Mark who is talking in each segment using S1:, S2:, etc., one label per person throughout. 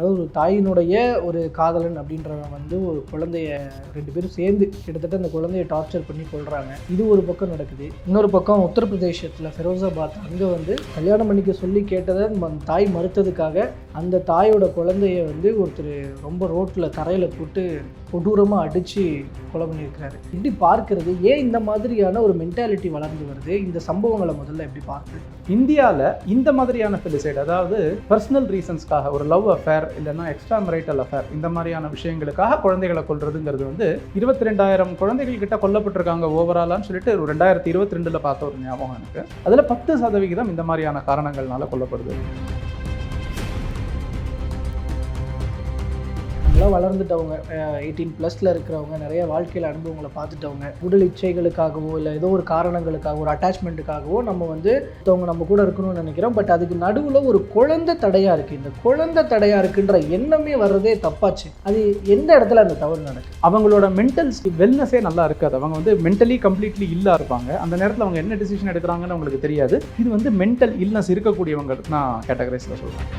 S1: அதாவது ஒரு தாயினுடைய ஒரு காதலன் அப்படின்றவன் வந்து ஒரு குழந்தைய 2 பேரும் சேர்ந்து கிட்டத்தட்ட அந்த குழந்தைய டார்ச்சர் பண்ணி கொள்றாங்க. இது ஒரு பக்கம் நடக்குது. இன்னொரு பக்கம் உத்தரப்பிரதேசத்தில் ஃபெரோசாபாத் அங்கே வந்து கல்யாணம் பண்ணிக்க சொல்லி கேட்டதை தாய் மறுத்ததுக்காக அந்த தாயோட குழந்தைய வந்து ஒருத்தர் ரொம்ப ரோட்டில் தரையில் போட்டு கொடூரமாக அடித்து கொலை பண்ணியிருக்கிறாரு. இப்படி பார்க்கறது ஏன் இந்த மாதிரியான ஒரு மென்டாலிட்டி வளர்ந்து வருது? இந்த சம்பவங்களை முதல்ல எப்படி பார்க்குறது?
S2: இந்தியாவில் இந்த மாதிரியான ஃபெலிசைட், அதாவது பர்சனல் ரீசன்ஸ்க்காக ஒரு லவ் அஃபேர் இல்லைன்னா எக்ஸ்ட்ரா மெரிட்டல் அஃபேர், இந்த மாதிரியான விஷயங்களுக்காக குழந்தைகளை கொல்றதுங்கிறது வந்து 22,000 குழந்தைகள் கிட்ட கொல்லப்பட்டிருக்காங்க ஓவராலான்னு சொல்லிட்டு ஒரு 2022 பார்த்த ஒரு ஞாபகம் எனக்கு. அதில் 10% இந்த மாதிரியான காரணங்கள்னால கொல்லப்படுது.
S1: வளர்ந்துட்டவங்க 18+ இருக்கிறவங்க, நிறைய வாழ்க்கையில் அனுபவங்களை பார்த்துட்டவங்க, உடல் இச்சைகளுக்காகவோ இல்லை ஏதோ ஒரு காரணங்களுக்காகவோ ஒரு அட்டாச்மெண்ட்டுக்காகவோ நம்ம வந்து நம்ம கூட இருக்கணும்னு நினைக்கிறோம். பட் அதுக்கு நடுவில் ஒரு குழந்தை தடையாக இருக்குது. இந்த குழந்தை தடையாக இருக்குன்ற எண்ணமே வர்றதே தப்பாச்சு. அது எந்த இடத்துல அந்த தவறு நடக்குது?
S2: அவங்களோட மென்டல் வெல்னஸே நல்லா இருக்காது. அவங்க வந்து மென்டலி கம்ப்ளீட்லி இல்லா இருப்பாங்க. அந்த நேரத்தில் அவங்க என்ன டிசிஷன் எடுக்கிறாங்கன்னு அவங்களுக்கு தெரியாது. இது வந்து மென்டல் இல்னஸ் இருக்கக்கூடியவங்களுக்கு நான் கேட்டகரைஸில் சொல்கிறேன்.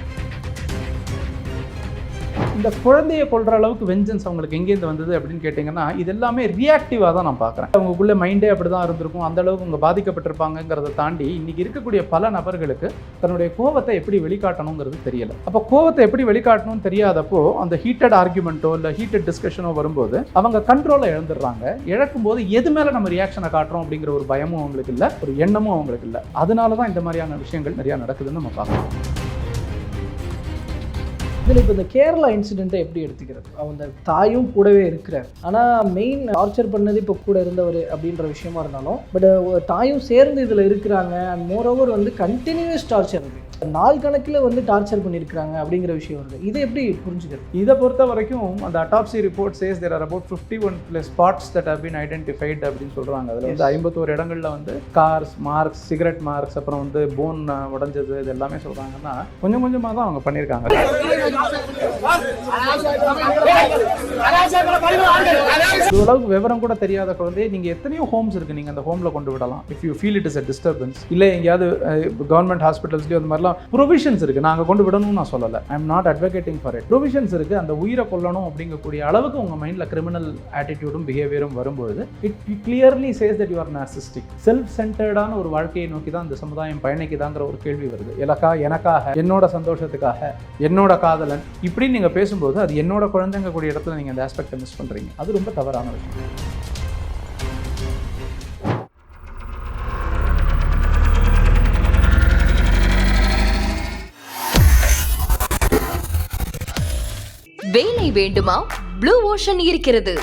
S2: இந்த குழந்தையை கொள்கிற அளவுக்கு வெஞ்சன்ஸ் அவங்களுக்கு எங்கேருந்து வந்தது அப்படின்னு கேட்டிங்கன்னா, இது எல்லாமே ரியாக்டிவாக தான் நான் பார்க்குறேன். அவங்களுக்குள்ள மைண்டே அப்படி தான் இருந்திருக்கும். அந்த அளவுக்கு அவங்க பாதிக்கப்பட்டிருப்பாங்கிறத தாண்டி இன்றைக்கி இருக்கக்கூடிய பல நபர்களுக்கு தன்னுடைய கோவத்தை எப்படி வெளிக்காட்டணுங்கிறது தெரியலை. அப்போ கோவத்தை எப்படி வெளிக்காட்டணும்னு தெரியாதப்போ அந்த ஹீட்டட் ஆர்குமெண்ட்டோ இல்லை ஹீட்டட் டிஸ்கஷனோ வரும்போது அவங்க கண்ட்ரோலை இழந்துடுறாங்க. இழக்கும் போது எது மேலே நம்ம ரியாக்ஷனை காட்டுறோம் அப்படிங்கிற ஒரு பயமும் அவங்களுக்கு இல்லை, ஒரு எண்ணமும் அவங்களுக்கு இல்லை. அதனால தான் இந்த மாதிரியான விஷயங்கள் நிறையா நடக்குதுன்னு நம்ம பார்க்கலாம்.
S1: இதில் இப்போ இந்த கேரளா இன்சிடெண்ட்டை எப்படி எடுத்துக்கிறது? அந்த தாயும் கூடவே இருக்கிறார், ஆனால் மெயின் டார்ச்சர் பண்ணது இப்போ கூட இருந்தவர் அப்படின்ற விஷயமா இருந்தாலும், பட் தாயும் சேர்ந்து இதில் இருக்கிறாங்க. அண்ட் மோரோவர் வந்து கண்டினியூஸ் டார்ச்சர் இருக்குது, நாள் கணக்கில் வந்து டார்ச்சர் பண்ணியிருக்கிறாங்க அப்படிங்கிற விஷயம் வருது. இதை எப்படி புரிஞ்சுக்கிறது?
S2: இதை பொறுத்த வரைக்கும் அந்த autopsy report says there are about 51+ spots that have been identified அப்படின்னு சொல்கிறாங்க. அதில் வந்து 51 இடங்களில் வந்து கார்ஸ் மார்க்ஸ், சிகரெட் மார்க்ஸ், அப்புறம் வந்து போன் உடஞ்சது, இது எல்லாமே சொல்கிறாங்கன்னா கொஞ்சம் கொஞ்சமாக தான் அவங்க பண்ணியிருக்காங்க. இவ்வளவுக்கு விவரம் கூட தெரியாத குழந்தைய நீங்கள் எத்தனையோ ஹோம்ஸ் இருக்குது, நீங்கள் அந்த ஹோமில் கொண்டு விடலாம். If you feel it is a disturbance. இல்லை எங்கேயாவது கவர்மெண்ட் ஹாஸ்பிட்டல்ஸ்லேயும் அந்த மாதிரிலாம் ப்ரொவிஷன்ஸ் இருக்குது. நாங்கள் கொண்டு விடணும்னு நான் சொல்லலை. I am not advocating for it. Provisions இருக்குது. அந்த உயிரை கொல்லணும் அப்படிங்கக்கூடிய அளவுக்கு உங்கள் மைண்டில் கிரிமினல் ஆட்டிடியூடும் பிஹேவியரும் வரும்போது it clearly says that you are narcissistic. Self சென்டர்டான ஒரு வாழ்க்கையை நோக்கி தான் இந்த சமுதாயம் பயணிக்குதாங்கிற ஒரு கேள்வி வருது. எனக்காக, என்னோட சந்தோஷத்துக்காக, என்னோட காதலன் இப்படின்னு நீங்கள் பேசும்போது அது என்னோட குழந்தைங்க கூடிய இடத்துல நீங்கள் அந்த ஆஸ்பெக்டை மிஸ் பண்ணுறீங்க. அது ரொம்ப தவறான விஷயம்.
S3: வேலை வேண்டுமா? ப்ளூ ஓஷன் இருக்கிறது.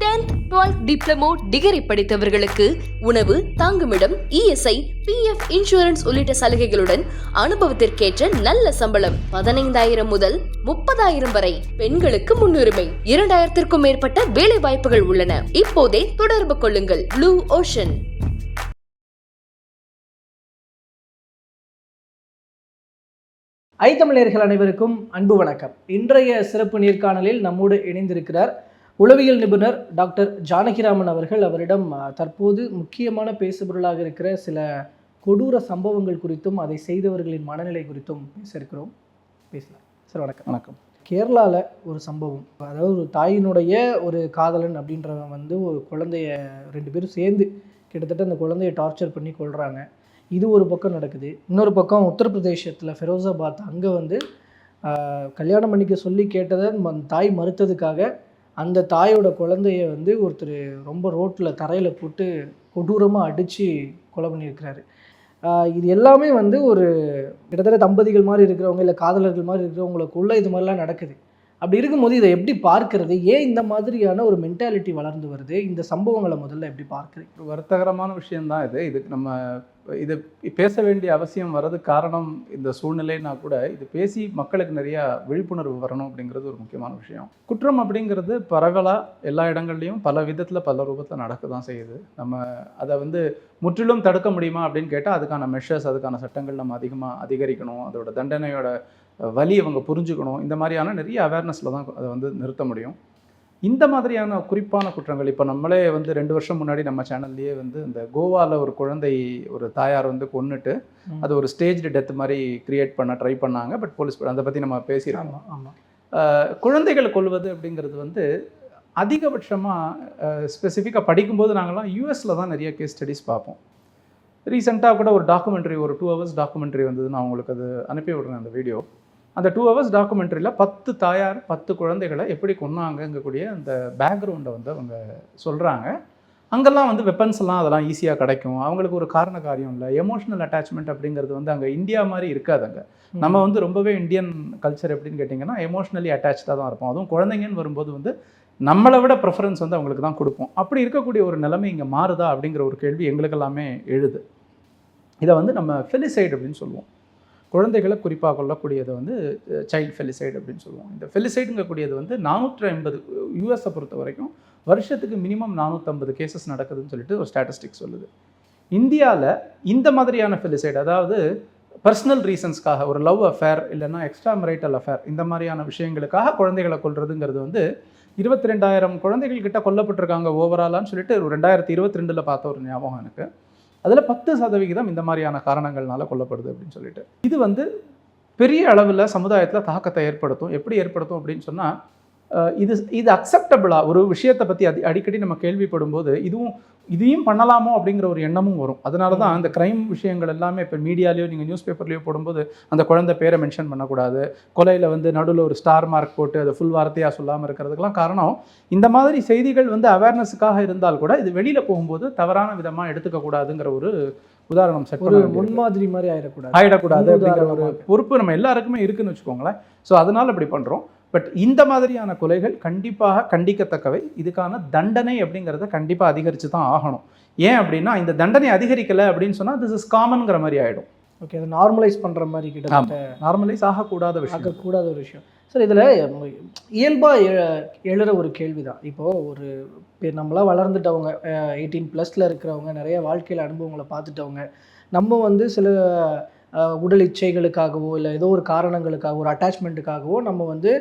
S3: 10th 12th டிப்ளமோ டிகிரி படித்தவர்களுக்கு உணவு, தங்குமிடம், இஎஸ்ஐ, பிஎஃப் இன்சூரன்ஸ் உள்ளிட்ட சலுகைகளுடன் அனுபவத்திற்கேற்ற நல்ல சம்பளம் 15,000 முதல் 30,000 வரை. பெண்களுக்கு முன்னுரிமை. 2,000க்கும் மேற்பட்ட வேலை வாய்ப்புகள் உள்ளன. இப்போதே தொடர்பு கொள்ளுங்கள். Blue ocean.
S1: தமிழர்கள் அனைவருக்கும் அன்பு வணக்கம். இன்றைய சிறப்பு நேர்காணலில் நம்மோடு இணைந்திருக்கிறார் உளவியல் நிபுணர் டாக்டர் ஜானகிராமன் அவர்கள். அவரிடம் தற்போது முக்கியமான பேசுபொருளாக இருக்கிற சில கொடூர சம்பவங்கள் குறித்தும் அதை செய்தவர்களின் மனநிலை குறித்தும் பேசலாம். சார் வணக்கம்.
S2: வணக்கம்.
S1: கேரளாவில் ஒரு சம்பவம், அதாவது ஒரு தாயினுடைய ஒரு காதலன் அப்படின்றவன் வந்து ஒரு குழந்தைய 2 பேரும் சேர்ந்து கிட்டத்தட்ட அந்த குழந்தைய டார்ச்சர் பண்ணி கொள்கிறாங்க. இது ஒரு பக்கம் நடக்குது. இன்னொரு பக்கம் உத்தரப்பிரதேசத்தில் ஃபெரோசாபாத் அங்கே வந்து கல்யாணம் பண்ணிக்க சொல்லி கேட்டதை தாய் மறுத்ததுக்காக அந்த தாயோட குழந்தைய வந்து ஒருத்தர் ரொம்ப ரோட்டில் தரையில் போட்டு கொடூரமாக அடித்து கொலை பண்ணியிருக்கிறாரு. இது எல்லாமே வந்து ஒரு கிட்டத்தட்ட தம்பதிகள் மாதிரி இருக்கிறவங்க இல்லை காதலர்கள் மாதிரி இருக்கிறவங்களுக்குள்ள இது மாதிரிலாம் நடக்குது. அப்படி இருக்கும்போது இதை எப்படி பார்க்கறது? ஏன் இந்த மாதிரியான ஒரு மென்டாலிட்டி வளர்ந்து வருது? இந்த சம்பவங்களை முதல்ல எப்படி பார்க்குறீங்க?
S2: ஒரு வருத்தகரமான விஷயந்தான் இது. இதுக்கு நம்ம இது பேச வேண்டிய அவசியம் வர்றதுக்கு காரணம் இந்த சூழ்நிலைன்னா கூட இது பேசி மக்களுக்கு நிறையா விழிப்புணர்வு வரணும் அப்படிங்கிறது ஒரு முக்கியமான விஷயம். குற்றம் அப்படிங்கிறது பரவலாக எல்லா இடங்கள்லையும் பல விதத்தில் பல ரூபத்தில் நடக்க தான் செய்யுது. நம்ம அதை வந்து முற்றிலும் தடுக்க முடியுமா அப்படின்னு கேட்டால் அதுக்கான மெஷர்ஸ், அதுக்கான சட்டங்கள் நம்ம அதிகரிக்கணும். அதோட தண்டனையோட வலி அவங்க புரிஞ்சுக்கணும். இந்த மாதிரியான நிறைய அவேர்னஸில் தான் அதை வந்து நிறுத்த முடியும். இந்த மாதிரியான குறிப்பான குற்றங்கள் இப்போ நம்மளே வந்து 2 வருஷம் முன்னாடி நம்ம சேனல்லையே வந்து இந்த கோவாவில் ஒரு குழந்தை ஒரு தாயார் வந்து கொன்னுட்டு அது ஒரு ஸ்டேஜ்டு டெத் மாதிரி கிரியேட் பண்ண ட்ரை பண்ணாங்க. பட் போலீஸ் அதை பற்றி நம்ம பேசியிருக்கோம். குழந்தைகளை கொல்வது அப்படிங்கிறது வந்து அதிகபட்சமாக ஸ்பெசிஃபிக்காக படிக்கும்போது நாங்கள்லாம் யூஎஸில் தான் நிறைய கேஸ் ஸ்டடீஸ் பார்ப்போம். ரீசெண்டாக கூட ஒரு டாக்குமெண்ட்ரி, ஒரு 2 hours டாக்குமெண்ட்ரி வந்தது. நான் உங்களுக்கு அது அனுப்பி விடுறேன் அந்த வீடியோ. அந்த 2 hours டாக்குமெண்ட்ரியில் 10 தாயார் 10 குழந்தைகளை எப்படி கொன்னாங்கங்கக்கூடிய அந்த பேக்ரவுண்டை வந்து அவங்க சொல்கிறாங்க. அங்கெல்லாம் வந்து வெப்பன்ஸ் எல்லாம் அதெல்லாம் ஈஸியாக கிடைக்கும். அவங்களுக்கு ஒரு காரண காரியம் இல்லை. எமோஷனல் அட்டாச்மெண்ட் அப்படிங்கிறது வந்து அங்கே இந்தியா மாதிரி இருக்காது. அங்கே நம்ம வந்து ரொம்பவே இந்தியன் கல்ச்சர் எப்படின்னு கேட்டிங்கன்னா எமோஷ்னலி அட்டாச்சாக தான் இருப்போம். அதுவும் குழந்தைங்கன்னு வரும்போது வந்து நம்மளை விட ப்ரிஃபரன்ஸ் வந்து அவங்களுக்கு தான் கொடுப்போம். அப்படி இருக்கக்கூடிய ஒரு நிலைமை இங்கே மாறுதா அப்படிங்கிற ஒரு கேள்வி எங்களுக்கு எல்லாமே எழுது. இதை வந்து நம்ம ஃபெலிசைடு அப்படின்னு சொல்லுவோம். குழந்தைகளை குறிப்பாக கொள்ளக்கூடியதை வந்து சைல்டு ஃபெலிசைடு அப்படின்னு சொல்லுவோம். இந்த ஃபெலிசைடுங்கக்கூடியது வந்து 450 யூஎஸை பொறுத்த வரைக்கும் வருஷத்துக்கு மினிமம் 450 கேசஸ் நடக்குதுன்னு சொல்லிட்டு ஒரு ஸ்டாட்டிஸ்டிக்ஸ் சொல்லுது. இந்தியாவில் இந்த மாதிரியான ஃபெலிசைடு, அதாவது பர்சனல் ரீசன்ஸ்க்காக ஒரு லவ் அஃபேர் இல்லைன்னா எக்ஸ்ட்ரா மெரைட்டல் அஃபேர், இந்த மாதிரியான விஷயங்களுக்காக குழந்தைகளை கொல்றதுங்கிறது வந்து 22,000 குழந்தைகள் கிட்ட கொல்லப்பட்டிருக்காங்க ஓவராலான்னு சொல்லிட்டு 2022 பார்த்த ஒரு ஞாபகம் எனக்கு. அதில் 10% இந்த மாதிரியான காரணங்கள்னால கொல்லப்படுது அப்படின்னு சொல்லிட்டு. இது வந்து பெரிய அளவில் சமுதாயத்தில் தாக்கத்தை ஏற்படுத்தும். எப்படி ஏற்படுத்தும் அப்படின்னு சொன்னால், இது அக்செப்டபிளாக ஒரு விஷயத்தை பற்றி அடிக்கடி நம்ம கேள்விப்படும் போது இதையும் பண்ணலாமோ அப்படிங்கிற ஒரு எண்ணமும் வரும். அதனால தான் அந்த க்ரைம் விஷயங்கள் எல்லாமே இப்போ மீடியாலேயோ நீங்கள் நியூஸ் பேப்பர்லேயோ போடும்போது அந்த குழந்தை பேரை மென்ஷன் பண்ணக்கூடாது, கொலையில் வந்து நடுவில் ஒரு ஸ்டார் மார்க் போட்டு அதை ஃபுல் வார்த்தையாக சொல்லாமல் இருக்கிறதுக்கெல்லாம் காரணம் இந்த மாதிரி செய்திகள் வந்து அவேர்னஸுக்காக இருந்தால் கூட இது வெளியில் போகும்போது தவறான விதமாக எடுத்துக்கக்கூடாதுங்கிற ஒரு உதாரணம் செட்
S1: ஒரு முன்மாதிரி மாதிரி
S2: ஆயிடக்கூடாது அப்படிங்கிற ஒரு பொறுப்பு நம்ம எல்லாருக்குமே இருக்குன்னு வச்சுக்கோங்களேன். ஸோ அதனால் இப்படி பண்ணுறோம். பட் இந்த மாதிரியான கொலைகள் கண்டிப்பாக கண்டிக்கத்தக்கவை. இதுக்கான தண்டனை அப்படிங்கிறத கண்டிப்பாக அதிகரித்து தான் ஆகணும். ஏன் அப்படின்னா இந்த தண்டனை அதிகரிக்கலை அப்படின்னு சொன்னால் திஸ் இஸ் காமன்கிற மாதிரி ஆகிடும்.
S1: ஓகே, அதை நார்மலைஸ் பண்ணுற மாதிரி கிட்ட
S2: நார்மலைஸ் ஆகக்கூடாத
S1: ஒரு விஷயம். சார், இதில் இயல்பாக எழுற ஒரு கேள்வி தான். இப்போது ஒரு நம்மளாம் வளர்ந்துட்டவங்க, 18+ இருக்கிறவங்க, நிறைய வாழ்க்கையில் அனுபவங்களை பார்த்துட்டவங்க, நம்ம வந்து சில உடல் இச்சைகளுக்காகவோ இல்லை ஏதோ ஒரு காரணங்களுக்காகவோ ஒரு அட்டாச்மெண்ட்டுக்காகவோ நம்ம வந்து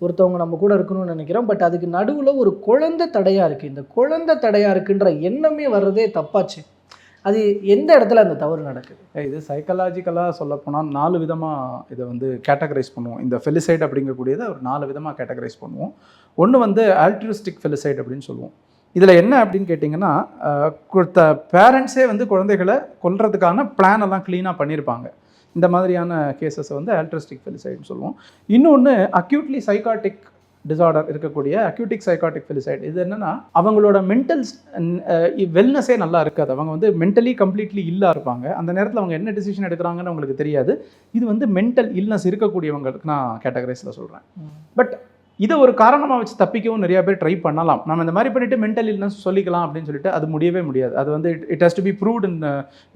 S1: ஒருத்தவங்க நம்ம கூட இருக்கணும்னு நினைக்கிறோம். பட் அதுக்கு நடுவில் ஒரு குழந்தை தடையாக இருக்குது. இந்த குழந்தை தடையாக இருக்குன்ற எண்ணமே வர்றதே தப்பாச்சு. அது எந்த இடத்துல அந்த தவறு நடக்குது?
S2: இது சைக்கலாஜிக்கலாக சொல்லப்போனால் 4 விதமாக இதை வந்து கேட்டகரைஸ் பண்ணுவோம். இந்த ஃபெலிசைட் அப்படிங்கக்கூடியதை ஒரு 4 விதமாக கேட்டகரைஸ் பண்ணுவோம். ஒன்று வந்து ஆல்ட்ருஸ்டிக் ஃபெலிசைட் அப்படின்னு சொல்லுவோம். இதில் என்ன அப்படின்னு கேட்டிங்கன்னா, பேரண்ட்ஸே வந்து குழந்தைகளை கொல்றதுக்கான பிளான் எல்லாம் க்ளீனாக பண்ணியிருப்பாங்க. இந்த மாதிரியான கேசஸை வந்து ஆல்ட்ருஸ்டிக் ஃபெலிசைட்னு சொல்லுவோம். இன்னொன்று அக்யூட்லி சைக்காட்டிக் டிசார்டர் இருக்கக்கூடிய அக்யூட்டிக் சைக்காட்டிக் ஃபெலிசைட். இது என்னென்னா, அவங்களோட மென்டல் வெல்னஸே நல்லா இருக்காது. அவங்க வந்து மென்டலி கம்ப்ளீட்லி இல்லா இருப்பாங்க. அந்த நேரத்தில் அவங்க என்ன டிசிஷன் எடுக்கிறாங்கன்னு அவங்களுக்கு தெரியாது. இது வந்து மென்டல் இல்னஸ் இருக்கக்கூடியவங்களுக்கு நான் கேட்டகரைஸில் சொல்கிறேன். பட் இதை ஒரு காரணமாக வச்சு தப்பிக்கவும் நிறைய பேர் ட்ரை பண்ணலாம். நம்ம இந்த மாதிரி பண்ணிவிட்டு மென்டல் இல்னஸ் சொல்லிக்கலாம் அப்படின்னு சொல்லிட்டு அது முடியவே முடியாது. அது வந்து it has to be proved in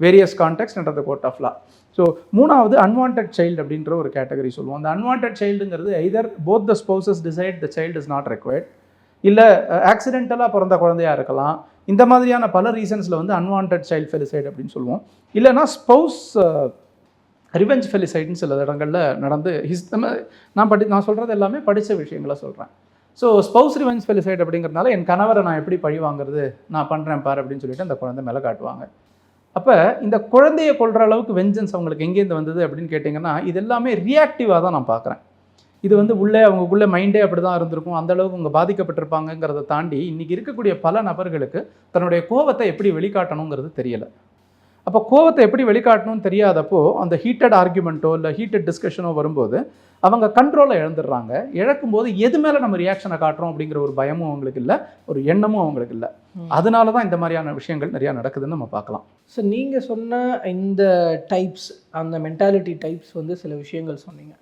S2: various context under the court of law. So 3வது அன்வான்ட் சைல்டு அப்படின்ற ஒரு கேட்டகரி சொல்லுவோம். அந்த அன்வான்ட் சைல்டுங்கிறது either both the spouses decide the child is not required, இல்லை ஆக்சிடென்டலாக பிறந்த குழந்தையாக இருக்கலாம். இந்த மாதிரியான பல ரீசன்ஸில் வந்து அன்வான்ட் சைல்டு ஃபெலிசைட் அப்படின்னு சொல்லுவோம். இல்லைனா ஸ்பௌஸ் ரிவெஞ்ச் ஃபெலிசைட்னு சில இடங்களில் நடந்து நான் சொல்கிறது எல்லாமே படித்த விஷயங்களை சொல்கிறேன். ஸோ ஸ்பௌஸ் ரிவெஞ்ச் ஃபெலிசைட் அப்படிங்கிறதுனால என் கணவரை நான் எப்படி பழி வாங்குறது, நான் பண்ணுறேன் பாரு அப்படின்னு சொல்லிட்டு அந்த குழந்தை மேலே காட்டுவாங்க. அப்போ இந்த குழந்தையை கொள்கிற அளவுக்கு வெஞ்சன்ஸ் அவங்களுக்கு எங்கேருந்து வந்தது அப்படின்னு கேட்டிங்கன்னா, இது எல்லாமே ரியாக்டிவாக தான் நான் பார்க்குறேன். இது வந்து அவங்களுக்குள்ளே மைண்டே அப்படி தான் இருந்திருக்கும். அந்தளவுக்கு அவங்க பாதிக்கப்பட்டிருப்பாங்கங்கிறத தாண்டி இன்றைக்கி இருக்கக்கூடிய பல நபர்களுக்கு தன்னுடைய கோபத்தை எப்படி வெளிக்காட்டணுங்கிறது தெரியலை. அப்போ கோவத்தை எப்படி வெளிக்காட்டணும்னு தெரியாதப்போ அந்த ஹீட்டட் ஆர்குமெண்ட்டோ இல்லை ஹீட்டட் டிஸ்கஷனோ வரும்போது அவங்க கண்ட்ரோலை இழந்துடுறாங்க. இழக்கும்போது எது மேலே நம்ம ரியாக்ஷனை காட்டுறோம் அப்படிங்கிற ஒரு பயமும் அவங்களுக்கு இல்லை, ஒரு எண்ணமும் அவங்களுக்கு இல்லை. அதனால தான் இந்த மாதிரியான விஷயங்கள் நிறையா நடக்குதுன்னு நம்ம பார்க்கலாம்.
S1: ஸோ நீங்கள் சொன்ன இந்த டைப்ஸ், அந்த மென்டாலிட்டி டைப்ஸ் வந்து சில விஷயங்கள் சொன்னீங்க.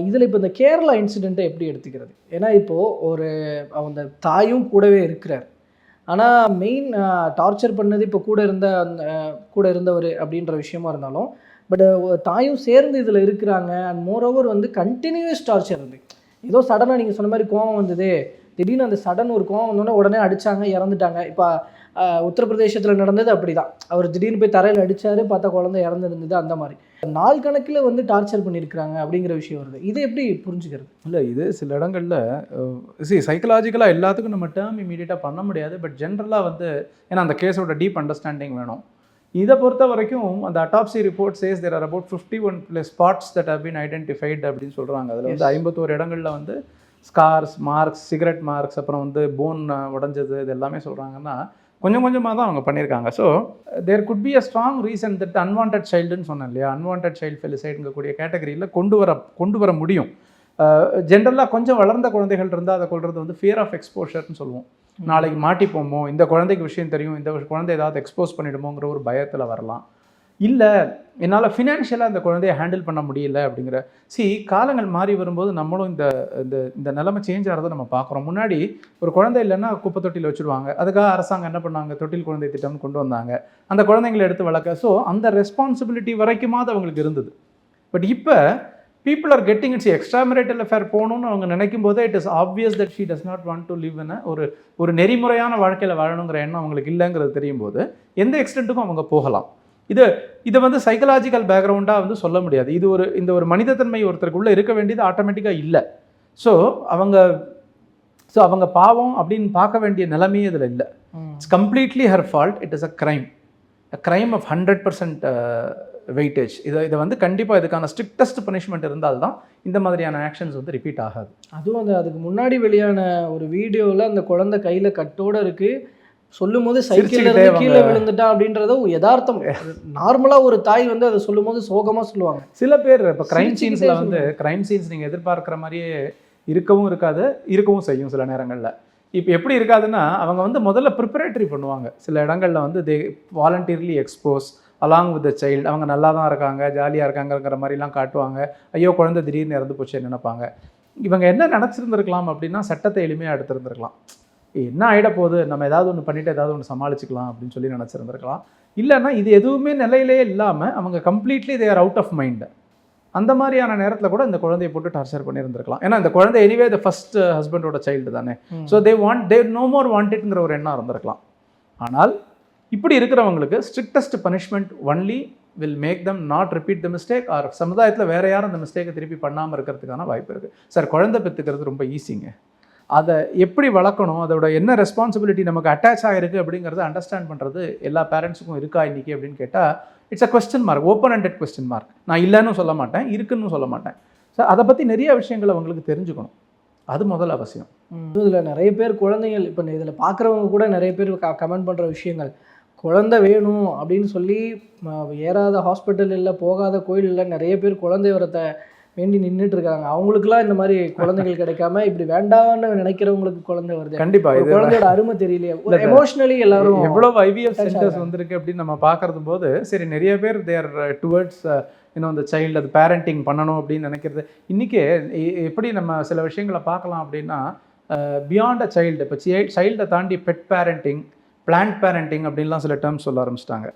S1: இதில் இப்போ இந்த கேரளா இன்சிடெண்ட்டை எப்படி எடுத்துக்கிறது? ஏன்னா இப்போது அந்த தாயும் கூடவே இருக்கிறார், ஆனால் மெயின் டார்ச்சர் பண்ணது இப்போ கூட இருந்தவர் அப்படின்ற விஷயமா இருந்தாலும், பட் தாயும் சேர்ந்து இதில் இருக்கிறாங்க. அண்ட் மோரோவர் வந்து கண்டினியூஸ் டார்ச்சர் இருந்து, ஏதோ சடனாக நீங்கள் சொன்ன மாதிரி கோவம் வந்தது, திடீர்னு அந்த சடன் ஒரு கோவம் வந்தோடனே உடனே அடித்தாங்க, இறந்துட்டாங்க. இப்போ உத்தரப்பிரதேசத்தில் நடந்தது அப்படி தான். அவர் திடீர்னு போய் தரையில் அடித்தார், பார்த்தா குழந்தை இறந்துருந்தது. அந்த மாதிரி நாள் கணக்கில் வந்து டார்ச்சர் பண்ணியிருக்கிறாங்க அப்படிங்கிற விஷயம் வருது. இதை எப்படி புரிஞ்சுக்கிறது?
S2: இல்லை, இது சில இடங்களில் சைக்கலாஜிக்கலாக எல்லாத்துக்கும் நம்ம டேர்ம் இமீடியட்டாக பண்ண முடியாது. பட் ஜென்ரலாக வந்து ஏன்னா அந்த கேஸோட டீப் அண்டர்ஸ்டாண்டிங் வேணும். இதை பொறுத்த வரைக்கும் அந்த autopsy report says there are about 51+ spots that have been identified அப்படின்னு சொல்கிறாங்க. அதில் வந்து 51 இடங்களில் வந்து ஸ்கார்ஸ், மார்க்ஸ், சிகரெட் மார்க்ஸ், அப்புறம் வந்து போன் உடைஞ்சது, இது எல்லாமே சொல்கிறாங்கன்னா கொஞ்சம் கொஞ்சமாக தான் அவங்க பண்ணியிருக்காங்க. So there could be a strong reason that unwanted சைல்டுன்னு சொன்னேன் இல்லையா, அன்வான்ட் சைல்டு ஃபெலிசைடுங்கக்கூடிய கேட்டகரியில் கொண்டு வர முடியும். ஜென்ரலாக கொஞ்சம் வளர்ந்த குழந்தைகள் இருந்தால் அதை கொள்வது வந்து ஃபியர் ஆஃப் எக்ஸ்போஷர்னு சொல்லுவோம். நாளைக்கு மாட்டிப்போமோ, இந்த குழந்தைக்கு விஷயம் தெரியும், இந்த குழந்தை ஏதாவது எக்ஸ்போஸ் பண்ணிவிடுமோங்கிற ஒரு பயத்தில் வரலாம். இல்லை என்னால் ஃபினான்ஷியலாக இந்த குழந்தைய ஹேண்டில் பண்ண முடியல அப்படிங்கிற காலங்கள் மாறி வரும்போது நம்மளும் இந்த இந்த இந்த நிலைமை சேஞ்ச் ஆகிறத நம்ம பார்க்குறோம். முன்னாடி ஒரு குழந்தை இல்லைன்னா குப்பை தொட்டியில் வச்சுருவாங்க. அதுக்காக அரசாங்கம் என்ன பண்ணாங்க, தொட்டில் குழந்தை திட்டம்னு கொண்டு வந்தாங்க. அந்த குழந்தைங்களை எடுத்து வளர்க்க. ஸோ அந்த ரெஸ்பான்சிபிலிட்டி வரைக்குமாவது அவங்களுக்கு இருந்தது. பட் இப்போ people are getting it. Extra marital affair போகணும்னு அவங்க நினைக்கும் போதே it is obvious that she does not want to live in ஒரு நெறிமுறையான வாழ்க்கையில் வாழணுங்கிற எண்ணம் அவங்களுக்கு இல்லைங்கிறது தெரியும் போது எந்த எக்ஸ்டென்ட்டுக்கும் அவங்க போகலாம். இதை வந்து சைக்கலாஜிக்கல் பேக்ரவுண்டாக வந்து சொல்ல முடியாது. இந்த ஒரு மனிதத்தன்மை ஒருத்தருக்குள்ளே இருக்க வேண்டியது ஆட்டோமேட்டிக்காக இல்லை. ஸோ அவங்க பாவம் அப்படின்னு பார்க்க வேண்டிய நிலைமையே இதில் இல்லை. It's completely her fault. It is a crime of 100% weightage. இதை வந்து கண்டிப்பாக இதுக்கான ஸ்ட்ரிக்டஸ்ட் பனிஷ்மெண்ட் இருந்தால்தான் இந்த மாதிரியான ஆக்ஷன்ஸ் வந்து ரிப்பீட் ஆகாது.
S1: அதுவும் அதுக்கு முன்னாடி வெளியான ஒரு வீடியோவில் அந்த குழந்தை கையில் கட்டோடு இருக்குது, சொல்லும் போது சைக்கிள்ல கீழே விழுந்துட்டா அப்படின்றத யதார்த்தம். நார்மலாக ஒரு தாய் வந்து அதை சொல்லும் போது சோகமாக சொல்லுவாங்க.
S2: சில பேர் இப்போ க்ரைம் சீன்ஸில் வந்து க்ரைம் சீன்ஸ் நீங்கள் எதிர்பார்க்குற மாதிரியே இருக்கவும் செய்யும் சில நேரங்களில். இப்போ எப்படி இருக்காதுன்னா, அவங்க வந்து முதல்ல ப்ரிப்பரேட்டரி பண்ணுவாங்க. சில இடங்களில் வந்து they voluntarily expose along with the child. அவங்க நல்லா தான் இருக்காங்க, ஜாலியாக இருக்காங்கிற மாதிரிலாம் காட்டுவாங்க. ஐயோ குழந்தை திடீர்னு இறந்து போச்சு நினைப்பாங்க. இவங்க என்ன நினச்சிருந்துருக்கலாம் அப்படின்னா, சட்டத்தை எளிமையாக எடுத்துருந்துருக்கலாம். என்ன ஆகிட போகுது, நம்ம ஏதாவது ஒன்று பண்ணிவிட்டு ஏதாவது ஒன்று சமாளிச்சுக்கலாம் அப்படின்னு சொல்லி நினச்சிருந்துருக்கலாம். இல்லைன்னா இது எதுவுமே நிலையிலே இல்லாமல் அவங்க completely they are out of mind. அந்த மாதிரியான நேரத்தில் கூட இந்த குழந்தையை போட்டு டார்ச்சர் பண்ணியிருந்திருக்கலாம். ஏன்னா இந்த குழந்தை எனிவே த ஃபர்ஸ்ட் ஹஸ்பண்டோட சைல்டு தானே. ஸோ தே நோ மோர் வாண்டட்ங்கிற ஒரு எண்ணம் இருந்திருக்கலாம். ஆனால் இப்படி இருக்கிறவங்களுக்கு strictest punishment only will make them not repeat the mistake. Or சமுதாயத்தில் வேறு யாரும் அந்த மிஸ்டேக்கை திருப்பி பண்ணாமல் இருக்கிறதுக்கான வாய்ப்பு இருக்குது. சார், குழந்தை பெற்றுக்கிறது ரொம்ப ஈஸிங்க. அதை எப்படி வளர்க்கணும், அதோட என்ன ரெஸ்பான்சிபிலிட்டி நமக்கு அட்டாச் ஆகிருக்கு அப்படிங்கிறத அண்டர்ஸ்டாண்ட் பண்ணுறது எல்லா பேரண்ட்ஸுக்கும் இருக்கா இன்றைக்கி அப்படின்னு கேட்டால் it's a question mark, open ended question mark. நான் இல்லைன்னு சொல்ல மாட்டேன், இருக்குன்னு சொல்ல மாட்டேன். ஸோ அதை பற்றி நிறைய விஷயங்கள் அவங்களுக்கு தெரிஞ்சுக்கணும். அது முதல் அவசியம்.
S1: இதில் நிறைய பேர் குழந்தைகள் இப்போ இதில் பார்க்குறவங்க கூட நிறைய பேர் கமெண்ட் பண்ணுற விஷயங்கள், குழந்தை வேணும் அப்படின்னு சொல்லி ஏறாத ஹாஸ்பிட்டல் இல்லை, போகாத கோயில் இல்லை, நிறைய பேர் குழந்தை வரத்தை வேண்டி நின்றுட்டு இருக்காங்க. அவங்களுக்குலாம் இந்த மாதிரி குழந்தைகள் கிடைக்காம இப்படி வேண்டாம்னு நினைக்கிறவங்களுக்கு குழந்தை வருது.
S2: கண்டிப்பாக
S1: குழந்தையோட அருமை தெரியலையே, எமோஷனலி எல்லாரும்
S2: எவ்வளோ ஐவிஎஃப் சென்டர்ஸ் வந்திருக்கு அப்படின்னு நம்ம பார்க்கறது போது சரி, நிறைய பேர் தேர் டுவர்ட்ஸ் இன்னும் அந்த சைல்டு அது பேரண்டிங் பண்ணணும் அப்படின்னு நினைக்கிறது. இன்றைக்கி எப்படி நம்ம சில விஷயங்களை பார்க்கலாம் அப்படின்னா, பியாண்ட் அ சைல்டு, இப்போ சைல்டை தாண்டி பெட் பேரண்டிங், பிளான்ட் பேரண்டிங் அப்படின்லாம் சில டேர்ம்ஸ் சொல்ல ஆரம்பிச்சிட்டாங்க.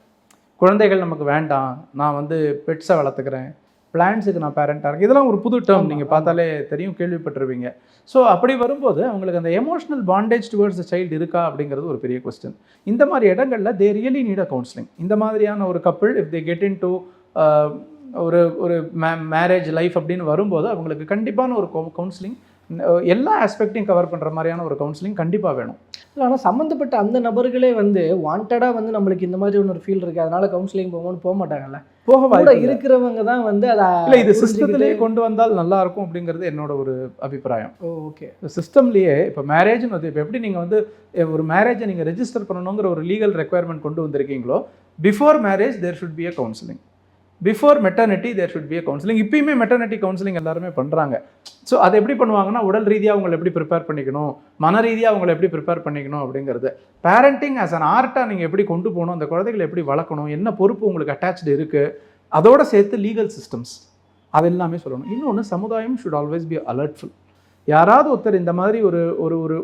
S2: குழந்தைகள் நமக்கு வேண்டாம், நான் வந்து பெட்ஸை வளர்த்துக்கிறேன், பிளான்ஸுக்கு நான் பேரண்டாக இருக்கேன். இதெல்லாம் ஒரு புது டேர்ம், நீங்கள் பார்த்தாலே தெரியும், கேள்விப்பட்டிருவீங்க. ஸோ அப்படி வரும்போது அவங்களுக்கு அந்த emotional bondage towards the child இருக்கா அப்படிங்கிறது ஒரு பெரிய கொஸ்டின். இந்த மாதிரி இடங்களில் they really need a counselling. இந்த மாதிரியான ஒரு couple if they get in to ஒரு மேரேஜ் லைஃப் அப்படின்னு வரும்போது அவங்களுக்கு கண்டிப்பான ஒரு கவுன்சிலிங், எல்லா ஆஸ்பெக்டையும் கவர் பண்ணுற மாதிரியான ஒரு கவுன்சிலிங் கண்டிப்பாக வேணும்.
S1: இல்லை, ஆனால் சம்மந்தப்பட்ட அந்த நபர்களே வந்து வாண்டடாக வந்து நம்மளுக்கு இந்த மாதிரி ஒன்று ஃபீல் இருக்குது, அதனால கவுன்சிலிங் போக மாட்டாங்கல்ல.
S2: போக
S1: இருக்கிறவங்க தான் வந்து அதை
S2: இல்லை, இது சிஸ்டத்திலேயே கொண்டு வந்தால் நல்லா இருக்கும் அப்படிங்கிறது என்னோட ஒரு அபிப்பிராயம்.
S1: ஓகே,
S2: சிஸ்டம்லேயே இப்போ மேரேஜ்னு வந்து இப்போ எப்படி நீங்கள் வந்து ஒரு மேரேஜை நீங்கள் ரெஜிஸ்டர் பண்ணணுங்கிற ஒரு லீகல் ரெக்குயர்மெண்ட் கொண்டு வந்திருக்கீங்களோ, before marriage there should be a counselling, before maternity there should be a counselling. இப்பயுமே மெட்டர்னிட்டி கவுன்சிலிங் எல்லாருமே பண்ணுறாங்க. ஸோ அதை எப்படி பண்ணுவாங்கன்னா, உடல் ரீதியாக அவங்களை எப்படி ப்ரிப்பேர் பண்ணிக்கணும், மன ரீதியாக அவங்களை எப்படி ப்ரிப்பேர் பண்ணிக்கணும் அப்படிங்கிறது. பேரண்டிங் ஆஸ் அன் ஆர்ட்டாக நீங்கள் எப்படி கொண்டு போகணும், அந்த குழந்தைகளை எப்படி வளர்க்கணும், என்ன பொறுப்பு உங்களுக்கு அட்டாச்சு இருக்குது, அதோடு சேர்த்து லீகல் சிஸ்டம்ஸ் அது எல்லாமே சொல்லணும். இன்னொன்று, சமுதாயம் ஷுட் ஆல்வேஸ் பி அலர்ட்ஃபுல். யாராவது ஒருத்தர் இந்த மாதிரி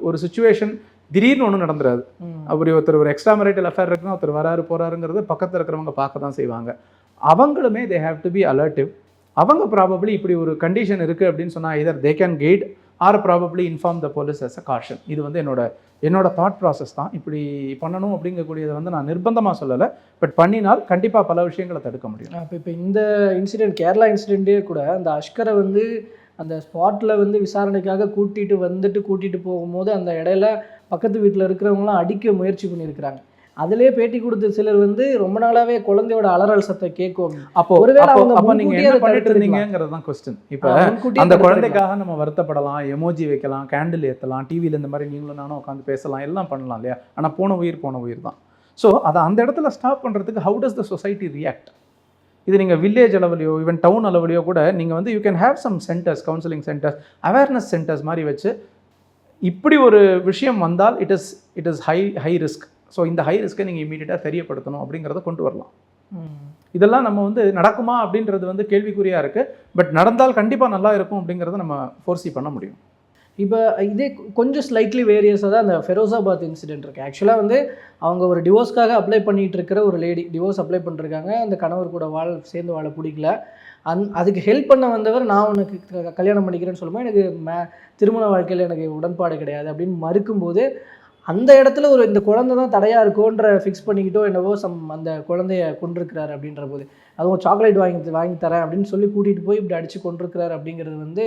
S2: ஒரு சுச்சுவேஷன் திடீர்னு ஒன்றும் நடந்துடாது. அப்படி ஒரு எக்ஸ்ட்ரா மேரிட்டல் அஃபேர் இருக்குன்னா ஒருத்தர் வராரு போகிறாருங்கிறது பக்கத்தில் இருக்கிறவங்க பார்க்க தான் செய்வாங்க. அவங்களுமே தே ஹேவ் டு பி அலர்ட்டிவ். அவங்க ப்ராபப்ளி இப்படி ஒரு கண்டிஷன் இருக்குது அப்படின்னு சொன்னால் either they can guide or probably inform the police as a caution. இது வந்து என்னோட தாட் ப்ராசஸ் தான். இப்படி பண்ணணும் அப்படிங்கக்கூடியதை வந்து நான் நிர்பந்தமாக சொல்லலை, பட் பண்ணினால் கண்டிப்பாக பல விஷயங்களை தடுக்க முடியும்.
S1: இப்போ இந்த இன்சிடெண்ட், கேரளா இன்சிடெண்ட்டே கூட அந்த அஷ்கரை வந்து அந்த ஸ்பாட்டில் வந்து விசாரணைக்காக கூட்டிகிட்டு போகும்போது அந்த இடையில பக்கத்து வீட்டில் இருக்கிறவங்களாம் அடிக்க முயற்சி பண்ணியிருக்கிறாங்க. அதிலே பேட்டி கொடுத்த சிலர் வந்து ரொம்ப நாளாவே குழந்தையோட அலறல் சத்தம் கேட்கும்.
S2: அப்போ
S1: ஒருவேளை அவங்க
S2: அப்போ நீங்க
S1: முன்கூட்டியே
S2: என்ன
S1: அதை
S2: பண்ணிட்டு
S1: தடுத்திருக்கலாம்.
S2: இருந்தீங்கிறது தான் கொஸ்டின். இப்போ
S1: முன்கூட்டியே
S2: அந்த
S1: தடுத்திருக்கலாம்.
S2: குழந்தைக்காக நம்ம வருத்தப்படலாம், எமோஜி வைக்கலாம், கேண்டில் ஏற்றலாம், டிவியில் இந்த மாதிரி நீங்களும் நானும் உட்காந்து பேசலாம், எல்லாம் பண்ணலாம் இல்லையா? ஆனால் போன உயிர் தான். ஸோ அதை அந்த இடத்துல ஸ்டாப் பண்ணுறதுக்கு how does the society react? இது நீங்கள் வில்லேஜ் அளவுலையோ ஈவன் டவுன் அளவுலையோ கூட நீங்கள் வந்து you can have some centres, counselling centres, awareness centres மாதிரி வச்சு இப்படி ஒரு விஷயம் வந்தால் it is high risk. So இந்த ஹை ரிஸ்க்கை நீங்கள் இமீடியட்டாக தெரியப்படுத்தணும் அப்படிங்கிறத கொண்டு வரலாம். இதெல்லாம் நம்ம வந்து நடக்குமா அப்படின்றது வந்து கேள்விக்குறியாக இருக்குது. பட் நடந்தால் கண்டிப்பாக நல்லா இருக்கும் அப்படிங்கிறத நம்ம ஃபோர்ஸி பண்ண முடியும்.
S1: இப்போ இதே கொஞ்சம் ஸ்லைட்லி வேரியஸாக தான் அந்த ஃபெரோசாபாத் இன்சிடென்ட் இருக்குது. ஆக்சுவலாக வந்து அவங்க ஒரு டிவோர்ஸ்க்காக அப்ளை பண்ணிகிட்டு இருக்கிற ஒரு லேடி டிவோர்ஸ் அப்ளை பண்ணிருக்காங்க. அந்த கணவர் கூட சேர்ந்து வாழ பிடிக்கல. அதுக்கு ஹெல்ப் பண்ண வந்தவர் நான் உனக்கு கல்யாணம் பண்ணிக்கிறேன்னு சொல்லும்போது எனக்கு திருமண வாழ்க்கையில் எனக்கு உடன்பாடு கிடையாது அப்படின்னு மறுக்கும்போது அந்த இடத்துல இந்த குழந்தை தான் தடையாக இருக்கோன்ற ஃபிக்ஸ் பண்ணிக்கிட்டோ என்னவோ அந்த குழந்தைய கொண்டிருக்கிறாரு அப்படின்ற போது அதுவும் சாக்லேட் வாங்கி தரேன் அப்படின்னு சொல்லி கூட்டிகிட்டு போய் இப்படி அடித்து கொண்டிருக்கிறாரு அப்படிங்கிறது வந்து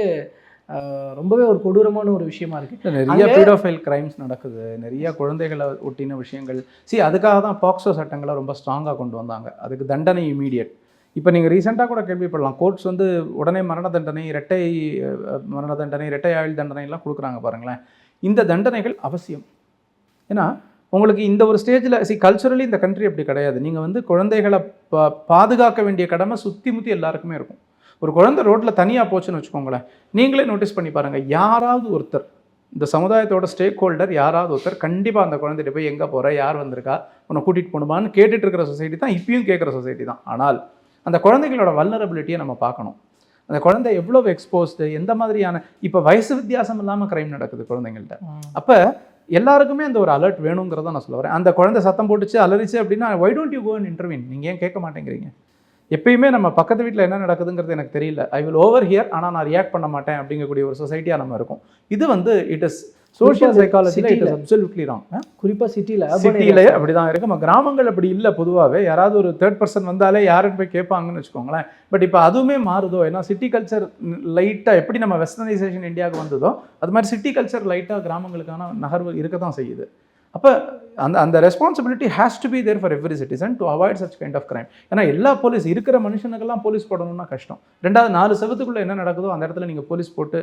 S1: ரொம்பவே ஒரு கொடூரமான ஒரு விஷயமா இருக்குது.
S2: நிறைய பீடோஃபைல் கிரைம்ஸ் நடக்குது, நிறைய குழந்தைகளை ஒட்டின விஷயங்கள். அதுக்காக தான் பாக்ஸோ சட்டங்களை ரொம்ப ஸ்ட்ராங்காக கொண்டு வந்தாங்க. அதுக்கு தண்டனை இமீடியட். இப்போ நீங்கள் ரீசெண்டாக கூட கேள்விப்படலாம், கோர்ட்ஸ் வந்து உடனே மரண தண்டனை, இரட்டை மரண தண்டனை, இரட்டை ஆயுள் தண்டனை எல்லாம் கொடுக்குறாங்க பாருங்களேன். இந்த தண்டனைகள் அவசியம். ஏன்னா உங்களுக்கு இந்த ஒரு ஸ்டேஜில் கல்ச்சுரலி இந்த கண்ட்ரி அப்படி கிடையாது. நீங்கள் வந்து குழந்தைகளை பாதுகாக்க வேண்டிய கடமை சுற்றி முற்றி எல்லாருக்குமே இருக்கும். ஒரு குழந்தை ரோட்டில் தனியாக போச்சுன்னு வச்சுக்கோங்களேன், நீங்களே நோட்டீஸ் பண்ணி பாருங்கள், யாராவது ஒருத்தர், இந்த சமுதாயத்தோட ஸ்டேக் ஹோல்டர் யாராவது ஒருத்தர் கண்டிப்பாக அந்த குழந்தைகிட்ட போய் எங்கே போகிற, யார் வந்திருக்கா, உன்னை கூட்டிகிட்டு போகணுமான்னு கேட்டுட்டு இருக்கிற சொசைட்டி தான் இப்பயும் கேட்குற சொசைட்டி தான். ஆனால் அந்த குழந்தைகளோட வல்னரபிலிட்டியை நம்ம பார்க்கணும். அந்த குழந்தை எவ்வளோ எக்ஸ்போஸ்டு, எந்த மாதிரியான, இப்போ வயசு வித்தியாசம் இல்லாமல் க்ரைம் நடக்குது குழந்தைங்கள்ட்ட. அப்போ எல்லாருக்குமே அந்த ஒரு அலர்ட் வேணுங்கிறத நான் சொல்ல வரேன். அந்த குழந்தை சத்தம் போட்டுச்சு அலறிச்சு அப்படின்னா why don't you go and intervene? நீங்கள் ஏன் கேட்க மாட்டேங்கிறீங்க? எப்பயுமே நம்ம பக்கத்து வீட்டில் என்ன நடக்குதுங்கிறது எனக்கு தெரியல, ஐ வில் ஓவர் ஹியர், ஆனால் நான் ரியாக்ட் பண்ண மாட்டேன் அப்படிங்கக்கூடிய ஒரு சொசைட்டியாக நம்ம இருக்கும். இது வந்து இட் இஸ் சோஷியல் சைக்காலஜியில் இட் இஸ் அப்சல்யூட்லி ராங். குறிப்பாக சிட்டியில் அப்படி தான் இருக்குது. நம்ம கிராமங்கள் அப்படி இல்லை. பொதுவாகவே யாராவது ஒரு தேர்ட் பர்சன் வந்தாலே யாருன்னு போய் கேட்பாங்கன்னு வச்சுக்கோங்களேன். பட் இப்போ அதுவுமே மாறுதோ, ஏன்னா சிட்டி கல்ச்சர் லைட்டாக எப்படி நம்ம வெஸ்டர்னைசேஷன் இந்தியாவுக்கு வந்ததோ அது மாதிரி சிட்டி கல்ச்சர் லைட்டாக கிராமங்களுக்கான நகர்வு இருக்க தான் செய்யுது. அப்போ அந்த responsibility has to be there for every citizen to avoid such kind of crime. ஏன்னா எல்லா போலீஸ் இருக்கிற மனுஷனுக்கெல்லாம் போலீஸ் போடணும்னா கஷ்டம். ரெண்டாவது 4 செவத்துக்குள்ளே என்ன நடக்குதோ அந்த இடத்துல நீங்கள் போலீஸ் போட்டு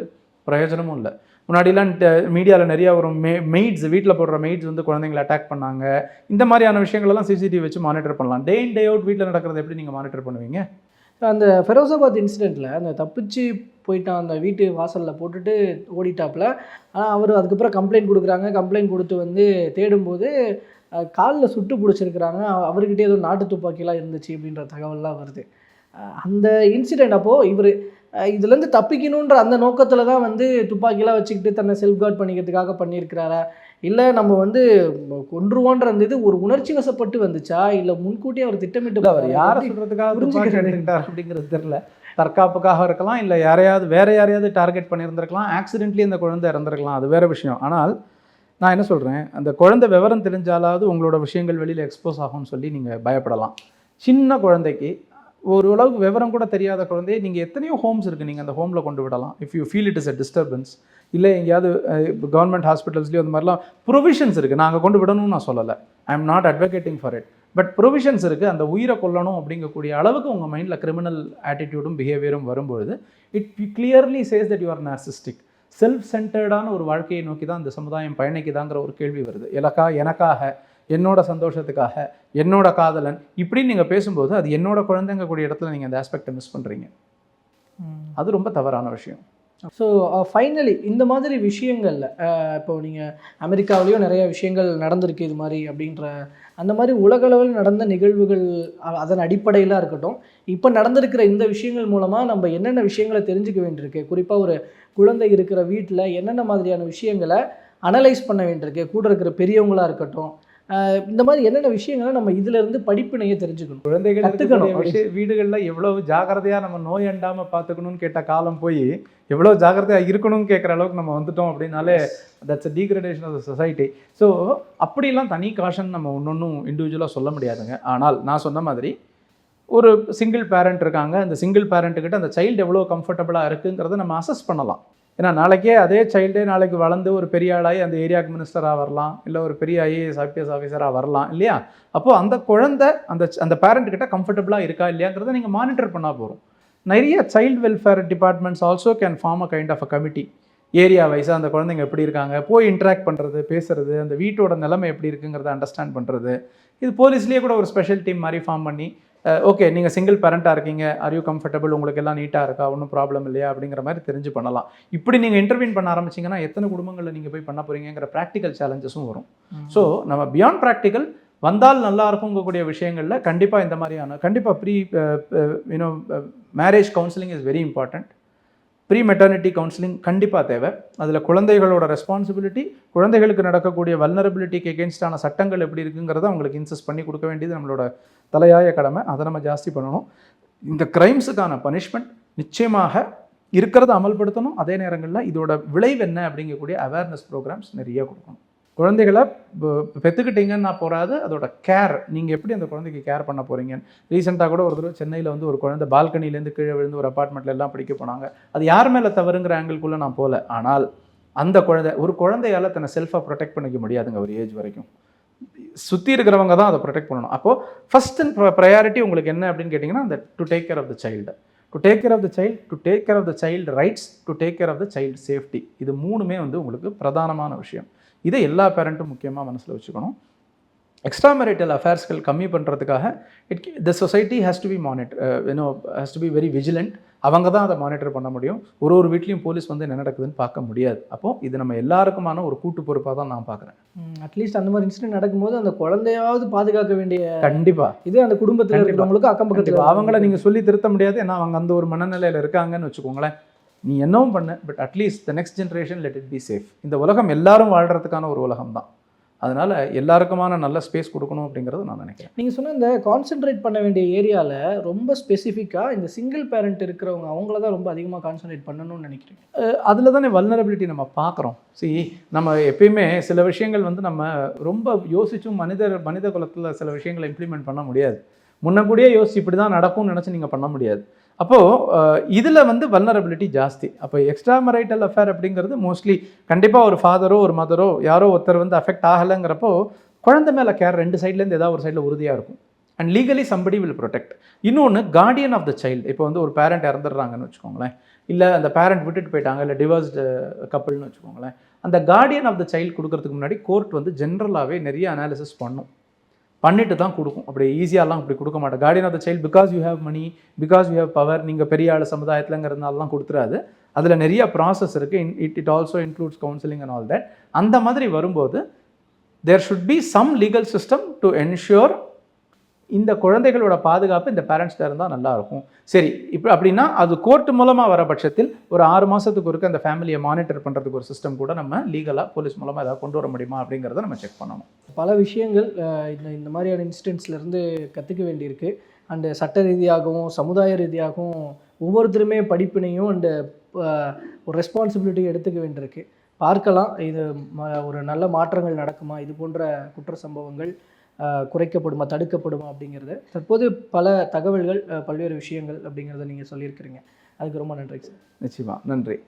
S2: பிரயோஜனமும் இல்லை. முன்னாடிலாம் மீடியாவில் நிறையா ஒரு மெய்ட்ஸ், வீட்டில் போடுற மெய்ட்ஸ் வந்து குழந்தைங்களை அட்டாக் பண்ணாங்க. இந்த மாதிரியான விஷயங்களெல்லாம் சிசிடிவி வச்சு மானிட்டர் பண்ணலாம். டே இன் டே அவுட் வீட்டில் நடக்கிறத எப்படி நீங்கள் மானிட்டர் பண்ணுவீங்க?
S1: அந்த ஃபெரோசாபாத் இன்சிடெண்ட்டில் அந்த தப்பிச்சு போயிட்டான், அந்த வீட்டு வாசலில் போட்டுட்டு ஓடிட்டாப்பில். ஆனால் அவர் அதுக்கப்புறம் கம்ப்ளைண்ட் கொடுக்குறாங்க. கம்ப்ளைண்ட் கொடுத்து வந்து தேடும்போது காலில் சுட்டு பிடிச்சிருக்கிறாங்க. அவர்கிட்ட ஏதோ நாட்டு துப்பாக்கிலாம் இருந்துச்சு அப்படின்ற தகவல்லாம் வருது. அந்த இன்சிடெண்ட் அப்போது இவர் இதுலேருந்து தப்பிக்கணுன்ற அந்த நோக்கத்தில் தான் வந்து துப்பாக்கிலாம் வச்சுக்கிட்டு தன்னை செல்ஃப் கார்ட் பண்ணிக்கிறதுக்காக பண்ணியிருக்கிறாரா, இல்லை நம்ம வந்து கொன்றுவோன்ற அந்த இது ஒரு உணர்ச்சி வசப்பட்டு வந்துச்சா, இல்லை முன்கூட்டியே அவர் திட்டமிட்டு
S2: அவர் யாரை சொல்கிறதுக்காக எடுத்துக்கிட்டார் அப்படிங்கிறது தெரில. தற்காப்புக்காக இருக்கலாம், இல்லை வேற யாரையாவது டார்கெட் பண்ணியிருந்திருக்கலாம், ஆக்சிடென்ட்லி அந்த குழந்தை இறந்துருக்கலாம், அது வேறு விஷயம். ஆனால் நான் என்ன சொல்கிறேன், அந்த குழந்தை விவரம் தெரிஞ்சாலாவது உங்களோட விஷயங்கள் வெளியில் எக்ஸ்போஸ் ஆகும்னு சொல்லி நீங்கள் பயப்படலாம். சின்ன குழந்தைக்கு ஓரளவுக்கு விவரம் கூட தெரியாத குழந்தைய நீங்கள் எத்தனையோ ஹோம்ஸ் இருக்குது, நீங்கள் அந்த ஹோமில் கொண்டு விடலாம். If you feel it is a disturbance. இல்லை எங்கேயாவது கவர்மெண்ட் ஹாஸ்பிட்டல்ஸ்லேயும் அந்த மாதிரிலாம் ப்ரொவிஷன்ஸ் இருக்குது. நாங்கள் கொண்டு விடணும்னு நான் சொல்லலை, I am not advocating for it. But provisions இருக்குது. அந்த உயிரை கொல்லணும் அப்படிங்கக்கூடிய அளவுக்கு உங்கள் மைண்டில் கிரிமினல் ஆட்டிடியூடும் பிஹேவியரும் வரும்பொழுது it clearly says that you are narcissistic. Self சென்டர்டான ஒரு வாழ்க்கையை நோக்கி தான் இந்த சமுதாயம் பயணிக்குதாங்கிற ஒரு கேள்வி வருது. எனக்காக, என்னோட சந்தோஷத்துக்காக, என்னோட காதலன் இப்படின்னு நீங்கள் பேசும்போது அது என்னோட குழந்தைங்க கூடிய இடத்துல நீங்கள் அந்த ஆஸ்பெக்டை மிஸ் பண்ணுறீங்க. அது ரொம்ப தவறான விஷயம்.
S1: ஸோ ஃபைனலி இந்த மாதிரி விஷயங்களில் இப்போது நீங்கள் அமெரிக்காவிலையும் நிறைய விஷயங்கள் நடந்திருக்கு இது மாதிரி அப்படின்ற அந்த மாதிரி உலகளவில் நடந்த நிகழ்வுகள் அதன் அடிப்படையில் இருக்கட்டும், இப்போ நடந்திருக்கிற இந்த விஷயங்கள் மூலமாக நம்ம என்னென்ன விஷயங்களை தெரிஞ்சுக்க வேண்டியிருக்கு, குறிப்பாக ஒரு குழந்தை இருக்கிற வீட்டில் என்னென்ன மாதிரியான விஷயங்களை அனலைஸ் பண்ண வேண்டியிருக்கு, கூட இருக்கிற பெரியவங்களாக இருக்கட்டும், இந்த மாதிரி என்னென்ன விஷயங்களை நம்ம இதிலிருந்து படிப்பினையை தெரிஞ்சுக்கணும்,
S2: குழந்தைகள் கற்றுக்கணும். வீடுகளில் எவ்வளவு ஜாக்கிரதையாக நம்ம நோய் அண்டாமல் பார்த்துக்கணும்னு கேட்ட காலம் போய் எவ்வளோ ஜாக்கிரதையாக இருக்கணும்னு கேட்குற அளவுக்கு நம்ம வந்துட்டோம் அப்படின்னாலே that's a degradation of the society. So அப்படிலாம் தனி காஷன் நம்ம ஒன்றும் இண்டிவிஜுவலாக சொல்ல முடியாதுங்க. ஆனால் நான் சொன்ன மாதிரி ஒரு சிங்கிள் பேரண்ட் இருக்காங்க, அந்த சிங்கிள் பேரண்ட்டுக்கிட்ட அந்த சைல்டு எவ்வளோ கம்ஃபர்டபுளாக இருக்குங்கிறத நம்ம அசஸ் பண்ணலாம். ஏன்னா நாளைக்கே அதே சைல்டே நாளைக்கு வளர்ந்து ஒரு பெரிய ஆளாகி அந்த ஏரியாவுக்கு மினிஸ்டராக வரலாம், இல்லை ஒரு பெரிய ஐஏஎஸ் ஐபிஎஸ் ஆஃபீஸராக வரலாம் இல்லையா? அப்போது அந்த குழந்தை அந்த பேரண்ட் கிட்ட கம்ஃபர்டபுளாக இருக்கா இல்லையாங்கிறத நீங்கள் மானிட்டர் பண்ணால் போகிறோம். நிறைய child welfare departments also can form a kind of a committee. Area வைஸாக அந்த குழந்தைங்க எப்படி இருக்காங்க, போய் இன்ட்ராக்ட் பண்ணுறது, பேசுறது, அந்த வீட்டோட நிலைமை எப்படி இருக்குங்கிறத அண்டர்ஸ்டாண்ட் பண்ணுறது. இது போலீஸ்லேயே கூட ஒரு ஸ்பெஷல் டீம் மாதிரி ஃபார்ம் பண்ணி, ஓகே நீங்கள் சிங்கிள் பேரண்ட்டாக இருக்கீங்க, ஆர் யூ கம்ஃபர்டபுள், உங்களுக்கு எல்லாம் நீட்டாக இருக்கா, ஒன்றும் ப்ராப்ளம் இல்லையா அப்படிங்கிற மாதிரி தெரிஞ்சு பண்ணலாம். இப்படி நீங்கள் இன்டர்வீன் பண்ண ஆரம்பிச்சிங்கன்னா எத்தனை குடும்பங்களில் நீங்கள் போய் பண்ண போகிறீங்கிற ப்ராக்டிக்கல் சேலஞ்சஸும் வரும். ஸோ நம்ம பியாண்ட் ப்ராக்டிக்கல் வந்தால் நல்லா இருக்குங்கக்கூடிய விஷயங்களில் கண்டிப்பாக இந்த மாதிரியான கண்டிப்பாக marriage counselling is very important. Pre maternity counselling கண்டிப்பாக தேவை. அதில் குழந்தைகளோட ரெஸ்பான்சிபிலிட்டி, குழந்தைகளுக்கு நடக்கக்கூடிய வல்னரபிலிட்டிக்கு எகென்ஸ்டான சட்டங்கள் எப்படி இருக்குங்கிறத அவங்களுக்கு இன்சிஸ்ட் பண்ணி கொடுக்க வேண்டியது நம்மளோட தலையாய கடமை. அதை நம்ம ஜாஸ்தி பண்ணணும். இந்த கிரைம்ஸுக்கான பனிஷ்மெண்ட் நிச்சயமாக இருக்கிறத அமல்படுத்தணும். அதே நேரங்களில் இதோட விளைவு என்ன அப்படிங்கக்கூடிய அவேர்னஸ் ப்ரோக்ராம்ஸ் நிறைய கொடுக்கணும். குழந்தைகளை பெற்றுக்கிட்டீங்கன்னா போகாது, அதோட கேர், நீங்கள் எப்படி அந்த குழந்தைக்கு கேர் பண்ண போகிறீங்க. ரீசெண்டாக கூட ஒரு தடவை சென்னையில் வந்து ஒரு குழந்தை பால்கனிலேருந்து கீழே விழுந்து ஒரு அப்பார்ட்மெண்ட்டில் எல்லாம் படிக்க போனாங்க. அது யார் மேலே தவறுங்கிற ஆங்கிள்குள்ளே நான் போகல. ஆனால் அந்த குழந்தையால் தன்னை செல்ஃபாக ப்ரொடெக்ட் பண்ணிக்க முடியாதுங்க ஒரு ஏஜ் வரைக்கும். சுற்றி இருக்கிறவங்க தான் அதை ப்ரொடெக்ட் பண்ணணும். அப்போது ஃபஸ்ட் அண்ட் ப்ரையாரிட்டி உங்களுக்கு என்ன அப்படின்னு கேட்டிங்கன்னா, அந்த to take care of the child, to take care of the child, to take care of the child rights, to take care of the child safety. இது மூணுமே வந்து உங்களுக்கு பிரதானமான விஷயம். இதை எல்லா பேரண்ட்டும் முக்கியமாக மனசில் வச்சுக்கணும். எக்ஸ்ட்ரா மேரிட்டல் அஃபேர்ஸ்கள் கம்மி பண்ணுறதுக்காக the society has to be has to be very vigilant. அவங்க தான் அதை மானிட்டர் பண்ண முடியும். ஒரு வீட்லேயும் போலீஸ் வந்து என்ன நடக்குதுன்னு பார்க்க முடியாது. அப்போது இது நம்ம எல்லாருக்குமான ஒரு கூட்டு பொறுப்பாக தான் நான் பார்க்குறேன்.
S1: அட்லீஸ்ட் அந்த மாதிரி இன்சிடென்ட் நடக்கும்போது அந்த குழந்தையாவது பாதுகாக்க வேண்டிய
S2: கண்டிப்பாக
S1: இது அந்த குடும்பத்தில் இருக்கிறவங்களுக்கு அக்கம் பக்கத்தில்
S2: அவங்கள நீங்கள் சொல்லி திருத்த முடியாது. ஏன்னா அவங்க அந்த ஒரு மனநிலையில் இருக்காங்கன்னு வச்சுக்கோங்களேன். நீ என்னவும் பண்ணு, but at least the next generation let it be safe. இந்த உலகம் எல்லாரும் வாழ்கிறதுக்கான ஒரு உலகம் தான். அதனால் எல்லாருக்குமான நல்ல ஸ்பேஸ் கொடுக்கணும் அப்படிங்கிறது நான் நினைக்கிறேன்.
S1: நீங்கள் சொன்ன இந்த கான்சென்ட்ரேட் பண்ண வேண்டிய ஏரியாவில் ரொம்ப ஸ்பெசிஃபிக்காக இந்த சிங்கிள் பேரண்ட் இருக்கிறவங்க அவங்கள தான் ரொம்ப அதிகமாக கான்சென்ட்ரேட் பண்ணணும்னு நினைக்கிறேன்.
S2: அதில் தானே வல்னரபிலிட்டி நம்ம பார்க்குறோம். நம்ம எப்பயுமே சில விஷயங்கள் வந்து நம்ம ரொம்ப யோசிச்சும் மனித குலத்தில் சில விஷயங்களை இம்ப்ளிமெண்ட் பண்ண முடியாது. முன்னக்கூடியே யோசிச்சு இப்படி தான் நடக்கும்னு நினச்சி நீங்கள் பண்ண முடியாது. அப்போது இதில் வந்து வல்னரபிலிட்டி ஜாஸ்தி. அப்போ எக்ஸ்ட்ரா மேரிட்டல் அஃபேர் அப்படிங்கிறது மோஸ்ட்லி கண்டிப்பாக ஒரு ஃபாதரோ ஒரு மதரோ யாரோ ஒருத்தர் வந்து அஃபெக்ட் ஆகலைங்கிறப்போ குழந்தை மேலே கேர் ரெண்டு சைட்லேருந்து ஏதாவது ஒரு சைடில் உறுதியாக இருக்கும். And legally somebody will protect. இன்னொன்று கார்டியன் ஆஃப் த சைல்டு. இப்போ வந்து ஒரு பேரண்ட் இறந்துடுறாங்கன்னு வச்சுக்கோங்களேன், இல்லை அந்த பேரண்ட் விட்டுட்டு போயிட்டாங்க, இல்லை டிவோர்ஸ்டு கப்பிள்னு வச்சுக்கோங்களேன், அந்த கார்டியன் ஆஃப் த சைல்டு கொடுக்கறதுக்கு முன்னாடி கோர்ட் வந்து ஜென்ரலாகவே நிறைய அனாலிசிஸ் பண்ணிட்டு தான் கொடுக்கும். அப்படி ஈஸியாலாம் அப்படி கொடுக்க மாட்டேன். Guardian of the child because you have money, because you have power, நீங்கள் பெரிய ஆள் சமுதாயத்துலங்கிறதுனாலாம் கொடுத்துறாது. அதில் நிறைய ப்ராசஸ் இருக்குது. It also includes counselling and all that. அந்த மாதிரி வரும்போது there should be some legal system to ensure இந்த குழந்தைகளோட பாதுகாப்பு இந்த பேரண்ட்ஸ்கிட்ட இருந்தால் நல்லாயிருக்கும். சரி, இப்போ அப்படின்னா அது கோர்ட் மூலமாக வர பட்சத்தில் ஒரு 6 மாதத்துக்கு ஒருக்க அந்த ஃபேமிலியை மானிட்டர் பண்ணுறதுக்கு ஒரு சிஸ்டம் கூட நம்ம லீகலாக போலீஸ் மூலமாக ஏதாவது கொண்டு வர முடியுமா அப்படிங்கிறத நம்ம செக் பண்ணணும்.
S1: பல விஷயங்கள் இந்த மாதிரியான இன்சிடென்ட்ஸ்லேருந்து கற்றுக்க வேண்டியிருக்கு. அண்டு சட்ட ரீதியாகவும் சமுதாய ரீதியாகவும் ஒவ்வொருத்தருமே படிப்பினையும் அண்டு ஒரு ரெஸ்பான்சிபிலிட்டியும் எடுத்துக்க வேண்டியிருக்கு. பார்க்கலாம் இது ஒரு நல்ல மாற்றங்கள் நடக்குமா, இது போன்ற குற்ற சம்பவங்கள் குறைக்கப்படுமா, தடுக்கப்படுமா அப்படிங்கிறது. தற்போது பல தகவல்கள், பல்வேறு விஷயங்கள் அப்படிங்கிறத நீங்கள் சொல்லியிருக்கிறீங்க. அதுக்கு ரொம்ப நன்றி சார்.
S2: நிச்சயமாக நன்றி.